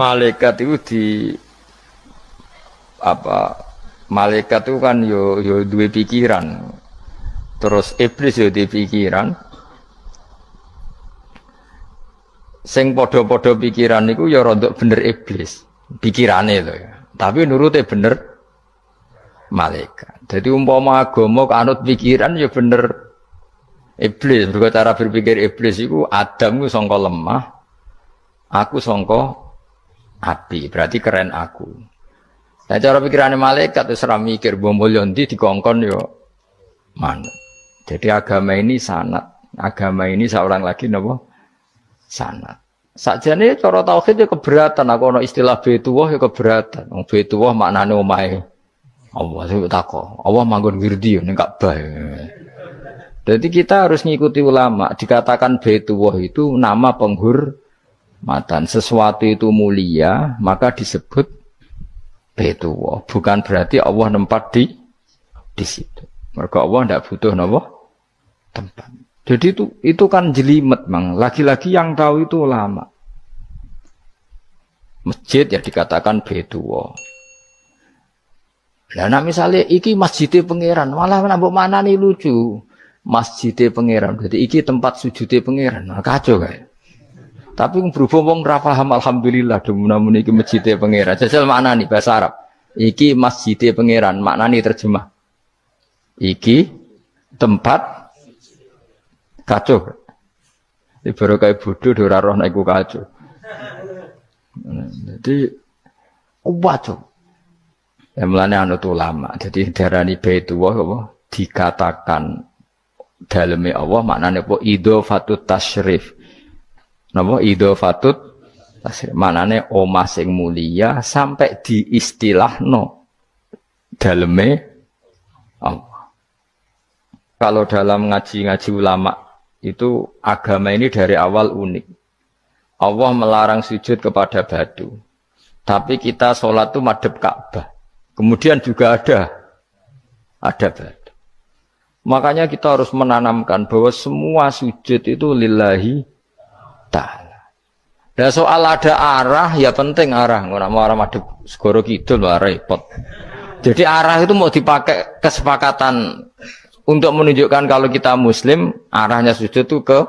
Malaikat itu di apa? Malaikat itu kan yo duwe pikiran. Terus iblis yo duwe pikiran. Sing padha-padha pikiran niku ya rada bener iblis. Pikirane lho ya. Tapi nurute bener malaikat. Jadi umpama agama kanut pikiran ya bener iblis. Mergo cara berpikir iblis iku Adam ku sangka lemah, aku sangka api. Berarti keren aku. Nah cara pikirane malaikat wis ora mikir mbok mulya ndi dikongkon ya manut. Jadi agama ini sanad. Agama ini seorang lagi napa? Sanad. Sakjane cara tauhid ya keberatan. Aku ana istilah Baitullah ya keberatan. Wong Baitullah maknane omahe Allah sing takok. Allah manggon wirdi ning Ka'bah. Jadi kita harus ngikuti ulama. Dikatakan Baitullah itu nama penghormatan. Sesuatu itu mulia, maka disebut Baitullah. Bukan berarti Allah nempat di situ. Mergo Allah ndak butuh napa? Tempat. Jadi itu kan jelimet, Mang. Lagi-lagi yang tahu itu ulama. Masjid ya dikatakan Baitullah. Lah nek misale iki masjidé pangeran, malah nambah manani lucu. Masjidé pangeran. Jadi iki tempat sujudé pangeran. Nah, kacau kae. Tapi berhubung wong ra paham alhamdulillah demun iki masjidé pangeran. Jajal maknani bahasa Arab. Iki masjidé pangeran, maknani terjemah. Iki tempat kacau. Ini baru kayak bodoh, ora roh nek iku kacau. Jadi kacau. Ya mulane anut ulama. Jadi darani Baitullah apa dikatakan daleme Allah maknane apa idhofatut tasyrif. Napa idhofatut tasyrif maknane omah sing mulia sampai diistilahno daleme Allah. Kalau dalam ngaji-ngaji ulama itu agama ini dari awal unik. Allah melarang sujud kepada batu. Tapi kita sholat itu madhep Ka'bah. Kemudian juga ada batu. Makanya kita harus menanamkan bahwa semua sujud itu lillahi ta'ala. Dan soal ada arah, ya penting arah. Nggak mau arah madhep segoro kidul, repot. Jadi arah itu mau dipakai kesepakatan untuk menunjukkan kalau kita muslim, arahnya sujud itu ke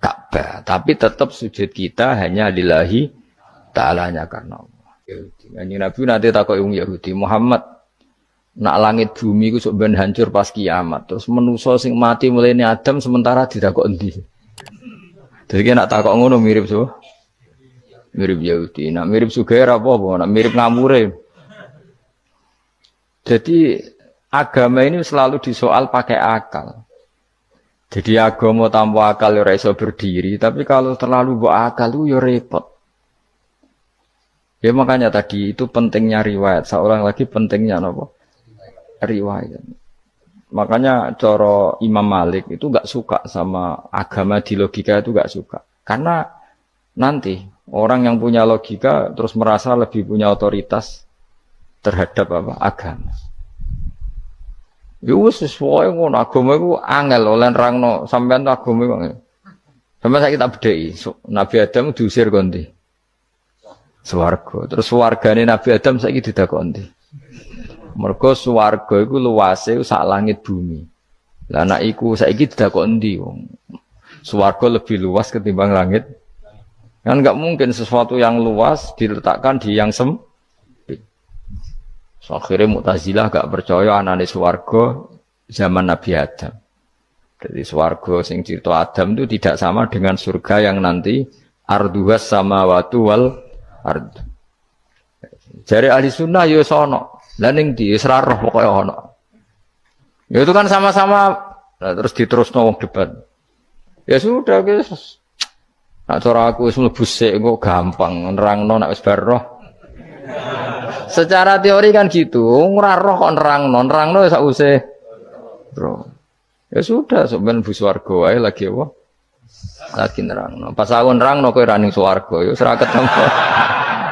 Ka'bah. Tapi tetap sujud kita hanya lillahi ta'alanya karena Allah. Yahudi. Nabi nanti takut Yahudi. Muhammad, nak langit bumi itu sebenarnya hancur pas kiamat. Terus manusia sing mati mulai ini Adam sementara ditakut endi. Jadi nak takut ngono mirip so. Mirip Yahudi. Nak mirip Sugair apa? Nak mirip Ngamure. Jadi agama ini selalu disoal pakai akal. Jadi agama tanpa akal ya iso berdiri, tapi kalau terlalu bawa akal itu ya repot. Ya makanya tadi itu pentingnya riwayat. Seorang lagi pentingnya apa? Riwayat. Makanya cara Imam Malik itu enggak suka sama agama di logika itu enggak suka. Karena nanti orang yang punya logika terus merasa lebih punya otoritas terhadap apa? Agama. Ya wis sesuai ngono agama iku angel oleh nerangno sampean agama iku. Sampai saiki tak bedheki. Nabi Adam diusir kondi. Swarga. Terus swargane Nabi Adam saiki didakoni. Mergo swarga iku luase sak langit bumi. Lah nek iku saiki didakoni ndi wong. Swarga lebih luas ketimbang langit. Kan enggak mungkin sesuatu yang luas diletakkan di yang sempit. So, akhirnya Mu'tazilah gak percaya anane swarga zaman Nabi Adam. Jadi swarga sing cerita Adam itu tidak sama dengan surga yang nanti arduhas samawati wal ard. Jare ahli sunnah ya sono. Lah ning ndi wis ra roh pokoke ono. Ya itu kan sama-sama terus diterusno wong debat. Ya sudah guys. Nak cara aku wis mlebu sik kok gampang nerangno nek wis bar roh. Secara teori kan gitu, ora roh kok nerangno sak usih. Bro. Ya sudah, sampean bu swarga wae lagi apa? Lagi nerangno. Pas aku nerangno kowe ra ning swarga, ya ora ketemu.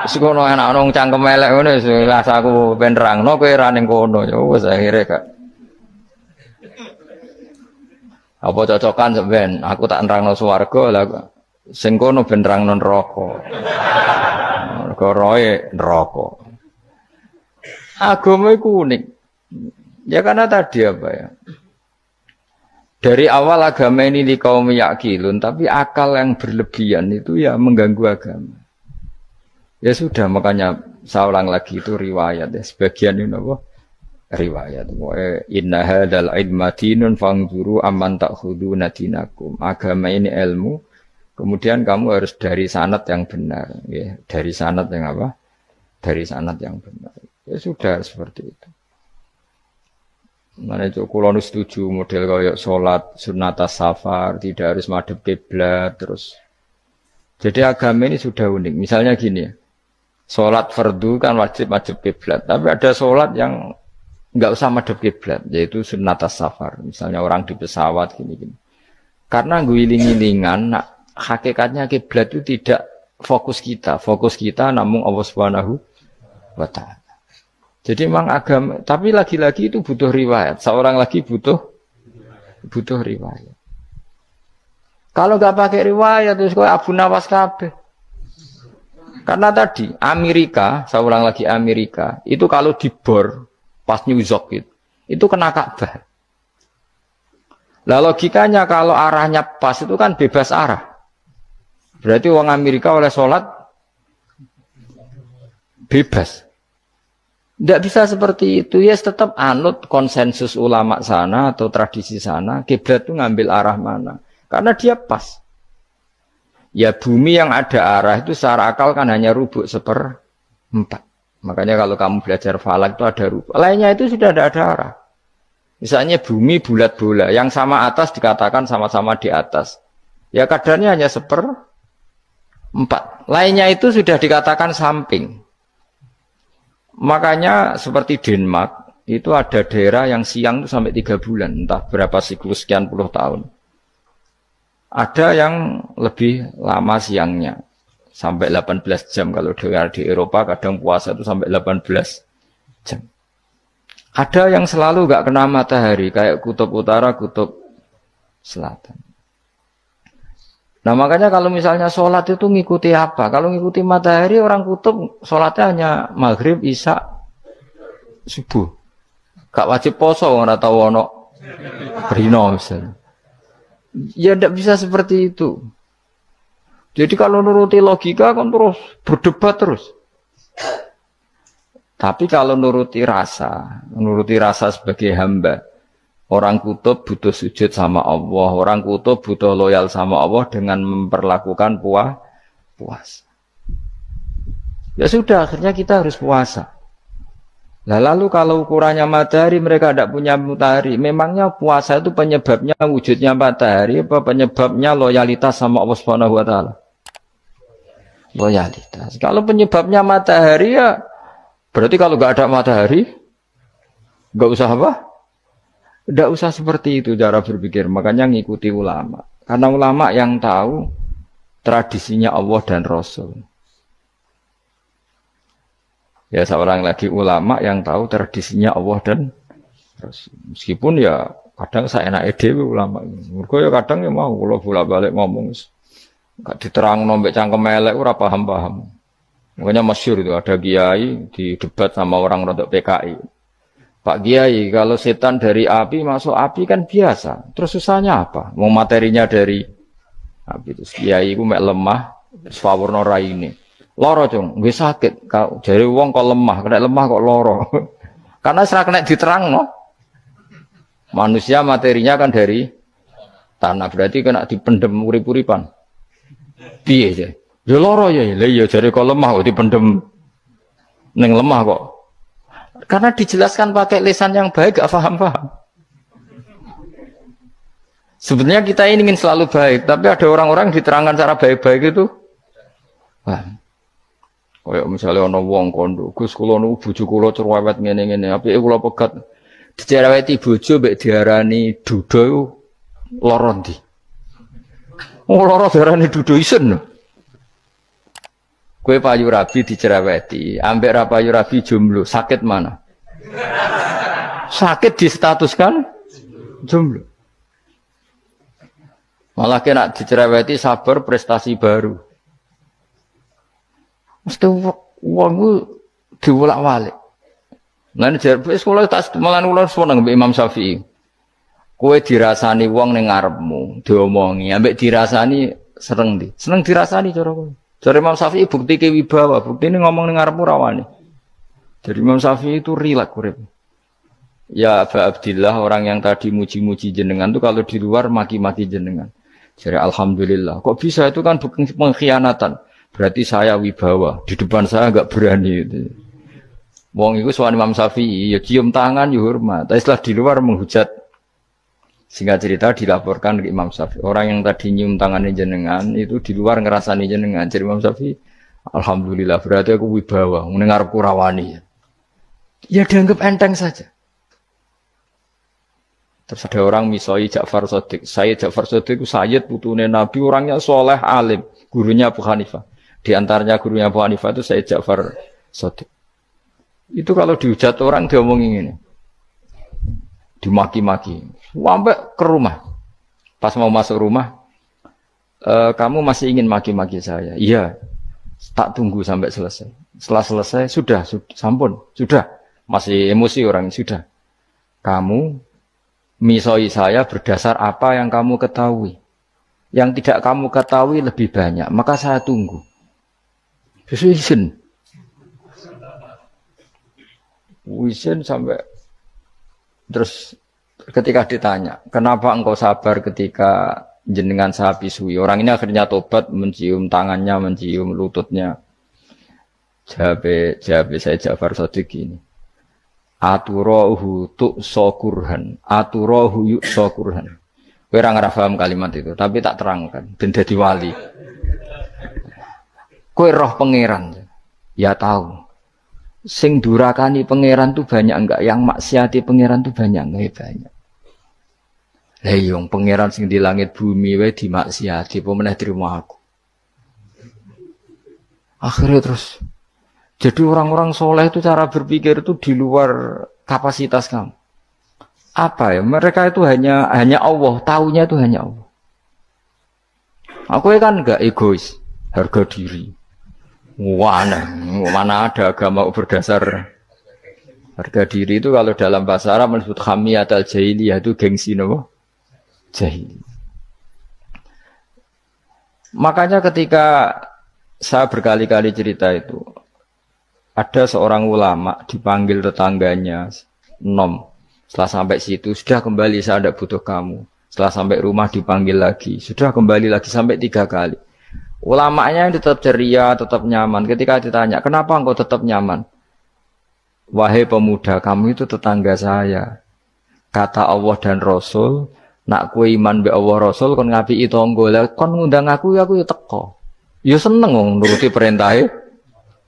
Wis kono enak nang cangkem elek ngono wis aku ben nerangno kowe ra ning kono. Ya wis akhire gak. Apa cocokan sampean? Aku tak nerangno swarga lah Sing kono ben nerangno neraka. Mergo roe neraka. Agama iku unik. Ya karena tadi apa ya? Dari awal agama ini di kaum yakilun, tapi akal yang berlebihan itu ya mengganggu agama. Ya sudah, makanya saya ulang lagi itu riwayat ya. Sebagian ini apa? Riwayat. Inna hadzal ilma dinun fangzuru amman ta'khuduna dinakum. Agama ini ilmu, kemudian kamu harus dari sanad yang benar. Ya. Dari sanad yang apa? Dari sanad yang benar. Ya sudah seperti itu. Mana itu kalau setuju model kayak sholat sunat safar tidak harus madhep kiblat terus. Jadi agama ini sudah unik. Misalnya gini ya, sholat fardu kan wajib kiblat, tapi ada sholat yang nggak usah madhep kiblat, yaitu sunat safar. Misalnya orang di pesawat gini. Karena guling-gilingan, hakikatnya kiblat itu tidak fokus kita namun Allah Subhanahu wa Ta'ala. Jadi memang agama, tapi lagi-lagi itu butuh riwayat. Seorang lagi butuh riwayat. Kalau nggak pakai riwayat, terus kok Abu Nawas kabeh. Karena tadi Amerika, seorang lagi Amerika, itu kalau dibor pas New York itu kena Ka'bah. Lah logikanya kalau arahnya pas itu kan bebas arah. Berarti orang Amerika oleh sholat bebas. Tidak bisa seperti itu, ya tetap anut konsensus ulama sana atau tradisi sana, kiblat itu ngambil arah mana. Karena dia pas. Ya bumi yang ada arah itu secara akal kan hanya rubuk 1/4. Makanya kalau kamu belajar falak itu ada rubuk. Lainnya itu sudah tidak ada arah. Misalnya bumi bulat bola, yang sama atas dikatakan sama-sama di atas. Ya kadarnya hanya 1/4. Lainnya itu sudah dikatakan samping. Makanya seperti Denmark, itu ada daerah yang siang itu sampai 3 bulan, entah berapa siklus sekian puluh tahun. Ada yang lebih lama siangnya, sampai 18 jam. Kalau di Eropa kadang puasa itu sampai 18 jam. Ada yang selalu gak kena matahari, kayak kutub utara, kutub selatan. Nah makanya kalau misalnya sholat itu ngikuti apa? Kalau ngikuti matahari orang kutub sholatnya hanya maghrib, isya, subuh. Gak wajib poso orang tahu ono rino misalnya. Ya tidak bisa seperti itu. Jadi kalau nuruti logika kan terus berdebat terus. Tapi kalau nuruti rasa sebagai hamba. Orang kutub butuh sujud sama Allah. Orang kutub butuh loyal sama Allah dengan memperlakukan puasa. Ya sudah, akhirnya kita harus puasa. Nah, lalu kalau ukurannya matahari, mereka tidak punya matahari. Memangnya puasa itu penyebabnya wujudnya matahari, apa penyebabnya loyalitas sama Allah Subhanahu wa Ta'ala? Loyalitas. Kalau penyebabnya matahari ya, berarti kalau nggak ada matahari, nggak usah apa? Tidak usah seperti itu cara berpikir. Makanya ngikuti ulama. Karena ulama yang tahu tradisinya Allah dan Rasul. Ya seorang lagi ulama yang tahu tradisinya Allah dan Rasul. Meskipun ya kadang saya enak dewe ulama. Mergo ya kadang ya mau kalau bolak-balik ngomong. Gak diterang nombek cangkem elek ora paham-paham. Makanya masyhur itu ada kiai di debat sama orang rodok PKI. Pak Kiai, kalau setan dari api masuk api kan biasa. Terus susahnya apa? Mau materinya dari api. Terus Kiai itu mek lemah, sawurna raine. Loro cung, nggih sakit. Jare wong kok lemah, kena lemah kok loro. Karena serak kena diterangno. Manusia materinya kan dari tanah, berarti kena dipendem urip-uripan. Piye ya? Ya loro ya. Lah iya jare kok lemah kok dipendem ning lemah kok. Karena dijelaskan pakai lisan yang baik, gak paham-paham. Sebenarnya kita ini ingin selalu baik, tapi ada orang-orang diterangkan cara baik-baik itu. Kayak misalnya ana wong kondo, Gus kula niku bojo kula cerewet ngene-ngene, apike kula pegat. Dicereweti bojo mbek diarani duda iku lara ndi? Oh lara diarani duda isen. Kue payu rabi dicereweti, ambek ra payu rabi jomblo, sakit mana? Sakit distatuskan jomblo. Malah kena dicereweti sabar prestasi baru. Mesti wong ku diwolak-walik. Lan jarbe sekolah tak malan kula seneng mbek Imam Syafi'i. Kowe dirasani wong ning ngarepmu, diomongi, ambek dirasani seneng ndi? Seneng dirasani cara kowe. Jare Imam Syafi'i buktike wibawa, buktine ngomong ning ngarepmu ra wani. Jadi Imam Syafi'i itu rileks urip. Ya Aba Abdillah, orang yang tadi muji-muji jenengan itu kalau di luar maki-maki jenengan. Jadi alhamdulillah. Kok bisa itu kan bukan pengkhianatan. Berarti saya wibawa. Di depan saya enggak berani itu. Wong itu soal Imam Syafi'i, ya cium tangan, ya hormat. Tapi setelah di luar menghujat. Singkat cerita dilaporkan ke Imam Syafi'i. Orang yang tadi nyium tangannya jenengan, itu di luar ngerasani jenengan. Jadi Imam Syafi'i, alhamdulillah, berarti aku wibawa. Mendengar kurawani. Ya dianggap enteng saja. Terus ada orang misoi Ja'far Shadiq. Sayyid Ja'far Shadiq itu Sayyid putune Nabi, orangnya soleh alim. Gurunya Abu Hanifah. Di antaranya gurunya Abu Hanifah itu Sayyid Ja'far Shadiq. Itu kalau dihujat orang diomongin ini. Dimaki-maki. Sampai ke rumah. Pas mau masuk rumah, kamu masih ingin maki-maki saya? Iya. Tak tunggu sampai selesai. Setelah selesai, sudah sampun. Sudah. Masih emosi orang, sudah. Kamu misoi saya berdasar apa yang kamu ketahui. Yang tidak kamu ketahui lebih banyak. Maka saya tunggu. Izin. Izin sampai. Terus ketika ditanya, kenapa engkau sabar ketika jenengan saya pisui? Orang ini akhirnya tobat, mencium tangannya, mencium lututnya. Jawab saya Ja'far Shadiq ini. Aturahu tu'sokurhan, aturahu yu'sokurhan. Kowe ora ngrafaham kalimat itu, tapi tak terangkan ben dadi wali. Kowe roh pangeran. Ya tahu. Sing durakani pangeran tuh banyak enggak? Yang maksiati pangeran tuh banyak enggak? Ya banyak. Lah yung pangeran sing di langit bumi wae dimaksiati, apa meneh terima aku. Akhirnya terus jadi orang-orang soleh itu cara berpikir itu di luar kapasitas kamu. Apa ya? Mereka itu hanya Allah, taunya itu hanya Allah. Aku kan enggak egois, harga diri. Mana ada agama berdasar harga diri itu kalau dalam bahasa Arab disebut hamiyat al-jahiliyah itu gengsi nopo? Jahili. Makanya ketika saya berkali-kali cerita itu, ada seorang ulama dipanggil tetangganya, nom. Setelah sampai situ, sudah kembali, saya tidak butuh kamu. Setelah sampai rumah dipanggil lagi, sudah kembali lagi sampai 3 kali. Ulamanya yang tetap ceria, tetap nyaman. Ketika ditanya, kenapa engkau tetap nyaman? Wahai pemuda, kamu itu tetangga saya. Kata Allah dan Rasul, nak kue iman be Allah Rasul, kon ngapi tonggo, kon ngundang aku ya teko. Ya seneng nuruti perintahnya.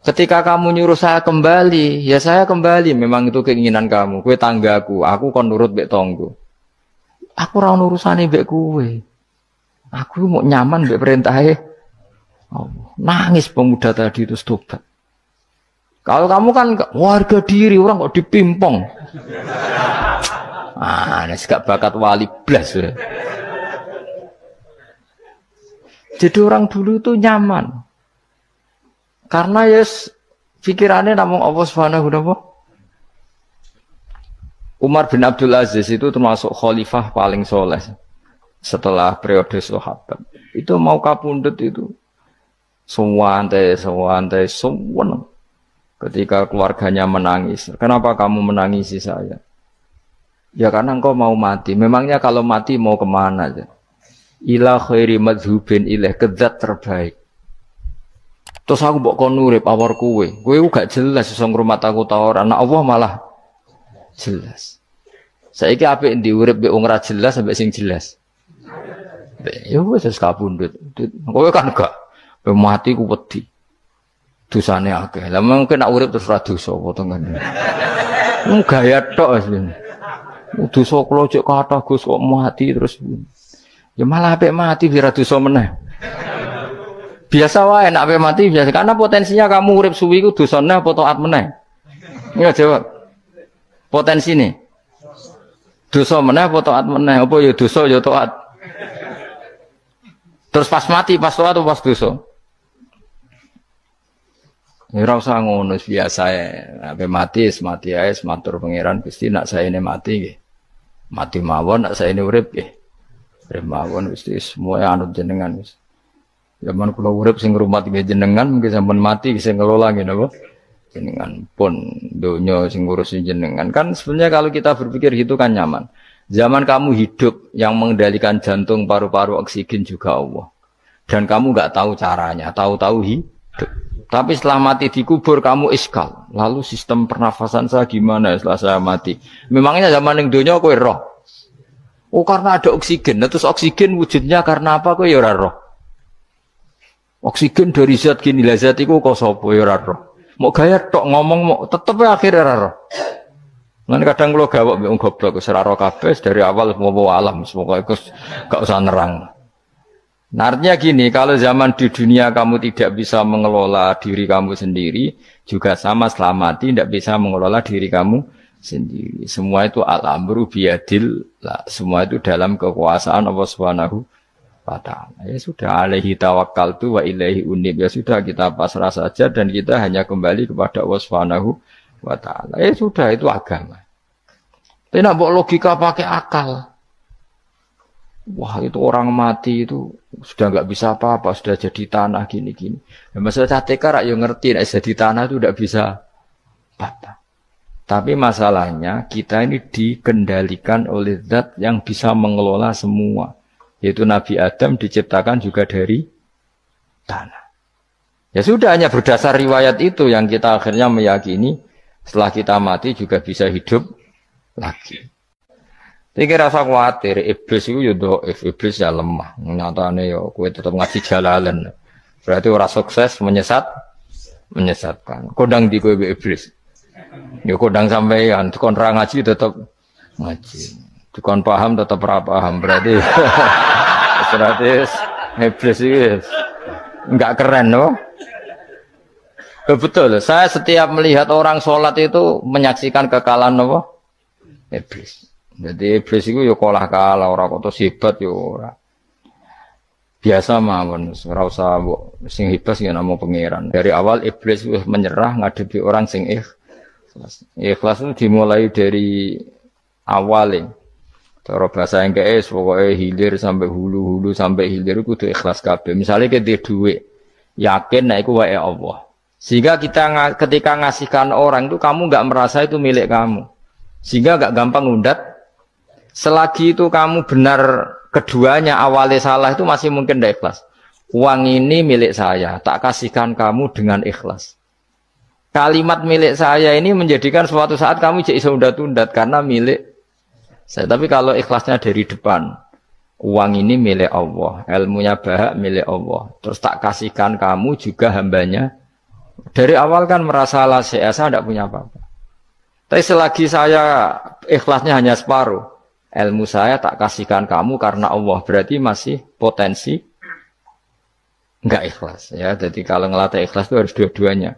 Ketika kamu nyuruh saya kembali, ya saya kembali. Memang itu keinginan kamu. Kue tanggaku, aku kon nurut be tonggo. Aku ora urusane be kue. Aku mau nyaman be perintahnya. Oh, nangis pemuda tadi itu tobat. Kalau kamu kan warga diri, orang kok dipimpong. Ini gak bakat wali blas. Jadi orang dulu itu nyaman. Karena pikirannya namun Allah Subhanahu wa ta'ala. Umar bin Abdul Aziz itu termasuk khalifah paling soleh setelah periode sahabat. Itu mau kapundhut itu Sewantai. Ketika keluarganya menangis, kenapa kamu menangisi saya? Ya karena engkau mau mati. Memangnya kalau mati mau kemana aja? Ila khairi madhubin ilaih, kezat terbaik. Terus aku mbok kon urip awor kowe gak jelas iso ngrumat aku ta ora. Anak Allah malah jelas. Saiki apik ndi urip mbek wong ora jelas sampai sing jelas. Ya wis kabundut. Kowe kan gak mati ku wedi. Dosane akeh. Lah mungkin nek urip terus ra dosa apa to ngene. Gaya tok asline. Dosa kula cek kathah Gus kok mati terus. Ya malah apik mati biar dosa meneh. Biasa wae nek apik mati biasa karena potensinya kamu urip suwi ku dosane apa taat meneh. Ya jawab. Potensine. Dosa meneh apa taat meneh? Apa ya dosa ya taat. Terus pas mati, pas tua atau pas dosa? Ora usah ngono biasa ya. Sampai mati ae matur pangeran Gusti nak saya ini mati nggih. Mati mawon nak saya ini urip nggih. Urip mawon Gusti semua anut jenengan wis. Zaman kula urip sing ngrumat nggih jenengan mungkin sampean mati sing ngelola nggih napa? Jenengan pun donya sing ngurusi jenengan. Kan sebenarnya kalau kita berpikir gitu kan nyaman. Zaman kamu hidup yang mengendalikan jantung, paru-paru, oksigen juga Allah. Dan kamu nggak tahu caranya, tahu-tahu hidup. Tapi setelah mati dikubur kamu iskal. Lalu sistem pernafasan saya gimana setelah saya mati? Memangnya zaman yang dunia kowe roh. Oh karena ada oksigen. Nah, terus oksigen wujudnya karena apa kowe ya ora roh. Oksigen dari zat gini lah zat iku kok sapa ya ora roh. Mau gaya tok ngomong mau tetep akhir ora roh. Nanti kadang kalau gawak mbek goblok seraro kabeh dari awal mau alam semoga iku gak usah nerang. Nah, artinya gini, kalau zaman di dunia kamu tidak bisa mengelola diri kamu sendiri, juga sama setelah mati tidak bisa mengelola diri kamu sendiri. Semua itu al-amru biyadil, semua itu dalam kekuasaan Allah Subhanahu wa ta'ala. Ya sudah, alaihi tawakkaltu wa ilaihi unib. Ya sudah, kita pasrah saja dan kita hanya kembali kepada Allah Subhanahu wa ta'ala. Ya sudah, itu agama. Tapi nak bawa logika pakai akal. Wah itu orang mati itu sudah nggak bisa apa-apa, sudah jadi tanah gini-gini. Ya, masalah catekar yang ngerti, nah, jadi tanah itu tidak bisa apa-apa. Tapi masalahnya kita ini dikendalikan oleh zat yang bisa mengelola semua. Yaitu Nabi Adam diciptakan juga dari tanah. Ya sudah, hanya berdasar riwayat itu yang kita akhirnya meyakini setelah kita mati juga bisa hidup lagi. Tapi rasa khawatir, iblis itu ya dhaif, iblis ya lemah. Nyatane ya kowe tetap ngaji jalalan. Berarti ora sukses menyesatkan. Kodang di kowe iblis. Ya kodang sampean, dikon ra ngaji tetap ngaji. Dikon paham tetap ra paham. Berarti iblis itu enggak keren loh. Betul, saya setiap melihat orang sholat itu menyaksikan kekalahan apa? Iblis. Jadi iblis itu ya kalah ora kok hebat ya ora. Biasa mawon, ora usah sing hebat ya namung pangeran. Dari awal iblis wis menyerah ngadepi orang sing ikhlas. Ikhlas itu dimulai dari awal. Cara bahasa Inggris pokoke hilir sampai hulu sampai hilir kudu ikhlas kabeh. Misale kita duit, yakin nek iku wae Allah. Sehingga kita ketika ngasihkan orang itu kamu enggak merasa itu milik kamu. Sehingga enggak gampang undat. Selagi itu kamu benar keduanya awalnya salah itu masih mungkin tidak ikhlas. Uang ini milik saya, tak kasihkan kamu dengan ikhlas. Kalimat milik saya ini menjadikan suatu saat kamu jadi undat-undat karena milik saya. Tapi kalau ikhlasnya dari depan, uang ini milik Allah, ilmunya bahak milik Allah. Terus tak kasihkan kamu juga hambanya. Dari awal kan merasa saya tidak punya apa-apa. Tapi selagi saya ikhlasnya hanya separuh. Ilmu saya tak kasihkan kamu karena Allah, berarti masih potensi enggak ikhlas ya. Jadi kalau ngelatih ikhlas itu harus dua-duanya.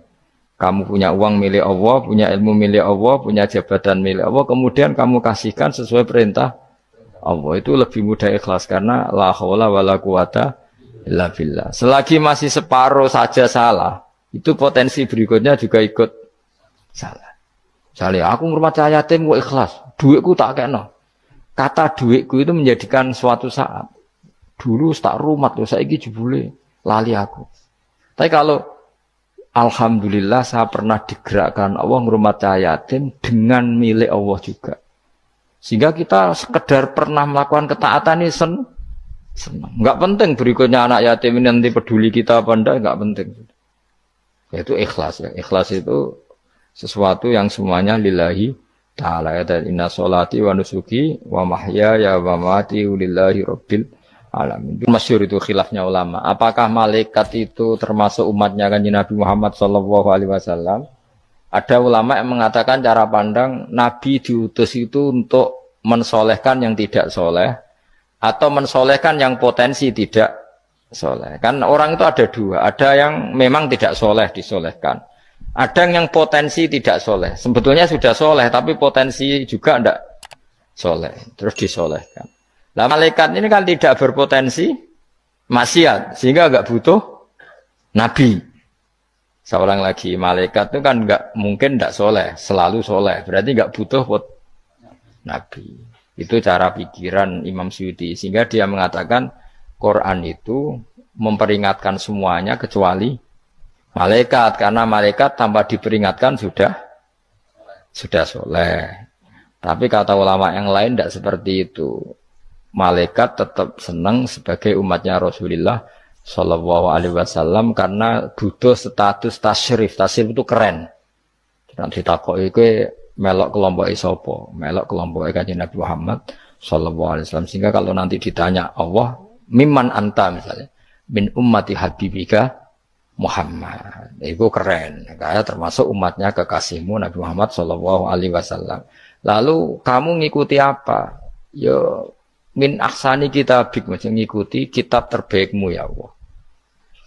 Kamu punya uang milik Allah, punya ilmu milik Allah, punya jabatan milik Allah, kemudian kamu kasihkan sesuai perintah Allah. Itu lebih mudah ikhlas karena la haula wala quwata illa billah. Selagi masih separuh saja salah, itu potensi berikutnya juga ikut salah. Misalnya aku ngurmat yatim kok ikhlas, duitku tak kena. Kata duitku itu menjadikan suatu saat. Dulu tak rumat loh, saiki jebule lali aku. Tapi kalau alhamdulillah saya pernah digerakkan Allah ngurmat yatim dengan milik Allah juga. Sehingga kita sekedar pernah melakukan ketaatan ini senang. Enggak penting berikutnya anak yatim ini nanti peduli kita apa enggak, enggak penting. Yaitu ikhlas ya. Ikhlas itu sesuatu yang semuanya lillahi ta'ala ya, dan inna sholati wa nusuki wa mahyaya wa mamati lillahi rabbil alamin. Masyhur itu khilafnya ulama. Apakah malaikat itu termasuk umatnya kanjeng Nabi Muhammad sallallahu alaihi wasallam? Ada ulama yang mengatakan cara pandang Nabi diutus itu untuk mensolehkan yang tidak soleh atau mensolehkan yang potensi tidak soleh. Kan orang itu ada dua, ada yang memang tidak soleh disolehkan. Ada yang potensi tidak soleh. Sebetulnya sudah soleh, tapi potensi juga tidak soleh. Terus disolehkan. Nah malaikat ini kan tidak berpotensi maksiat sehingga nggak butuh nabi. Seorang lagi malaikat itu kan nggak mungkin nggak soleh, selalu soleh. Berarti nggak butuh nabi. Itu cara pikiran Imam Suyuti. Sehingga dia mengatakan Quran itu memperingatkan semuanya kecuali malaikat. Karena malaikat tanpa diperingatkan sudah soleh. Tapi kata ulama yang lain tidak seperti itu. Malaikat tetap senang sebagai umatnya Rasulullah Shallallahu Alaihi Wasallam karena butuh status tasyrif. Tasyrif itu keren. Nanti takoi itu melok kelompok isopo, melok kelompok Kanjeng Nabi Muhammad Shallallahu Alaihi Wasallam. Sehingga kalau nanti ditanya Allah, mimman anta misalnya, min ummati habibika Muhammad, itu keren. Kayak termasuk umatnya kekasihmu Nabi Muhammad Shallallahu Alaihi Wasallam. Lalu kamu ngikuti apa? Yo min ahsani kitabik, mengikuti kitab terbaikmu ya Allah.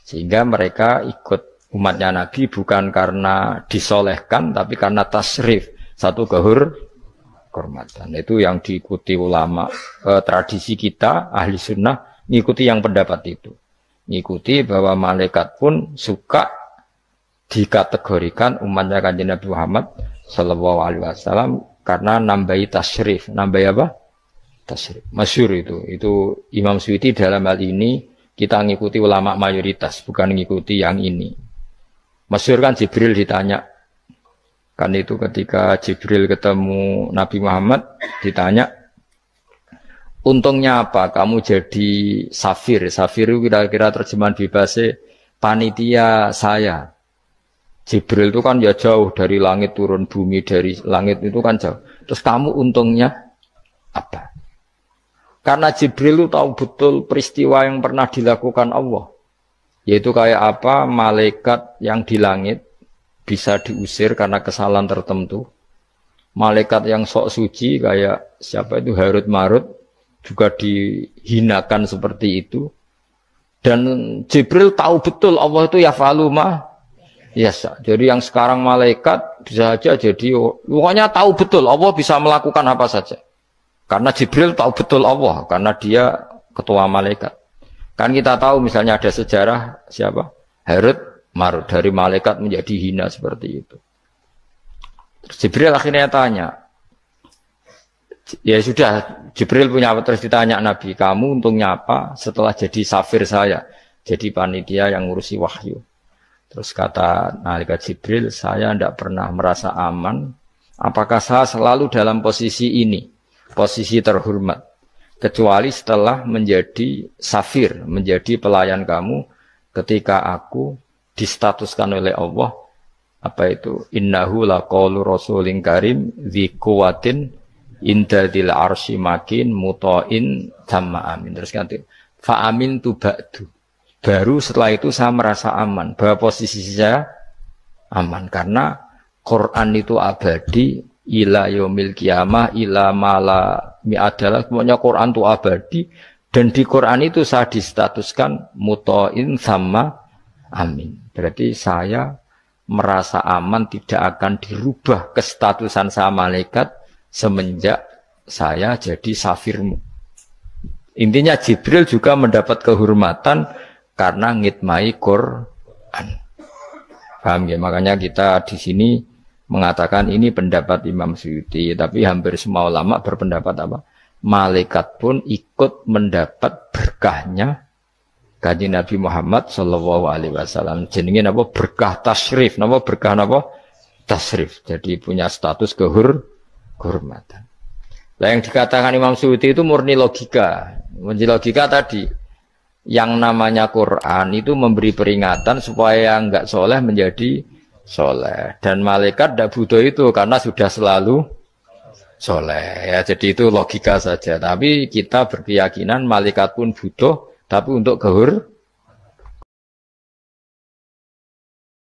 Sehingga mereka ikut umatnya Nabi bukan karena disolehkan, tapi karena tasrif, satu kehormatan. Itu yang diikuti ulama. Tradisi kita, ahli sunnah, ngikuti yang pendapat itu. Ngikuti bahwa malaikat pun suka dikategorikan umatnya Kanjeng Nabi Muhammad Sallallahu Alaihi Wasallam karena nambahi tasrif. Nambahi apa? Tasrif. Masyhur itu Imam Suyuti dalam hal ini kita ngikuti ulama mayoritas, bukan ngikuti yang ini. Masyhur kan Jibril ditanya, kan itu ketika Jibril ketemu Nabi Muhammad ditanya, untungnya apa kamu jadi safir? Safir itu kira-kira terjemahan bebasnya panitia saya. Jibril itu kan ya jauh dari langit turun bumi, dari langit itu kan jauh. Terus kamu untungnya apa? Karena Jibril itu tahu betul peristiwa yang pernah dilakukan Allah. Yaitu kayak apa malaikat yang di langit bisa diusir karena kesalahan tertentu. Malaikat yang sok suci kayak siapa itu Harut Marut juga dihinakan seperti itu. Dan Jibril tahu betul Allah itu yaf'alu ma yasha. Jadi yang sekarang malaikat bisa saja jadi pokoknya tahu betul Allah bisa melakukan apa saja. Karena Jibril tahu betul Allah, karena dia ketua malaikat. Kan kita tahu misalnya ada sejarah siapa? Harut Marut, dari malaikat menjadi hina seperti itu. Terus Jibril akhirnya tanya, ya sudah, Jibril punya apa? Terus ditanya Nabi, kamu untungnya apa setelah jadi safir saya, jadi panitia yang ngurusi wahyu. Terus kata malaikat Jibril, saya tidak pernah merasa aman, apakah saya selalu dalam posisi ini? Posisi terhormat, kecuali setelah menjadi safir, menjadi pelayan kamu ketika aku distatuskan oleh Allah apa itu innahu laqaulu rasulin karim dzi quwwatin inda dzil arsy makin muta'in tamma amin. Terus ganti fa amin tu ba'du, baru setelah itu saya merasa aman bahwa posisi saya aman karena Quran itu abadi ila yaumil qiyamah ila mala mi'adalah, semuanya Quran itu abadi dan di Quran itu saya distatuskan muta'in sama amin. Berarti saya merasa aman tidak akan dirubah kestatusan saya malaikat semenjak saya jadi safirmu. Intinya Jibril juga mendapat kehormatan karena ngitmai Quran. Paham ya? Makanya kita di sini mengatakan ini pendapat Imam Suyuti, tapi hampir semua ulama berpendapat apa? Malaikat pun ikut mendapat berkahnya Kanjeng Nabi Muhammad Shallallahu Alaihi Wasallam. Jenenge apa? Berkah tasrif, apa berkah apa? Tasrif. Jadi punya status kehormatan. Nah, yang dikatakan Imam Suyuti itu murni logika. Murni logika tadi, yang namanya Quran itu memberi peringatan supaya enggak soleh menjadi soleh, dan malaikat tidak butuh itu karena sudah selalu soleh ya. Jadi itu logika saja, tapi kita berkeyakinan malaikat pun butuh, tapi untuk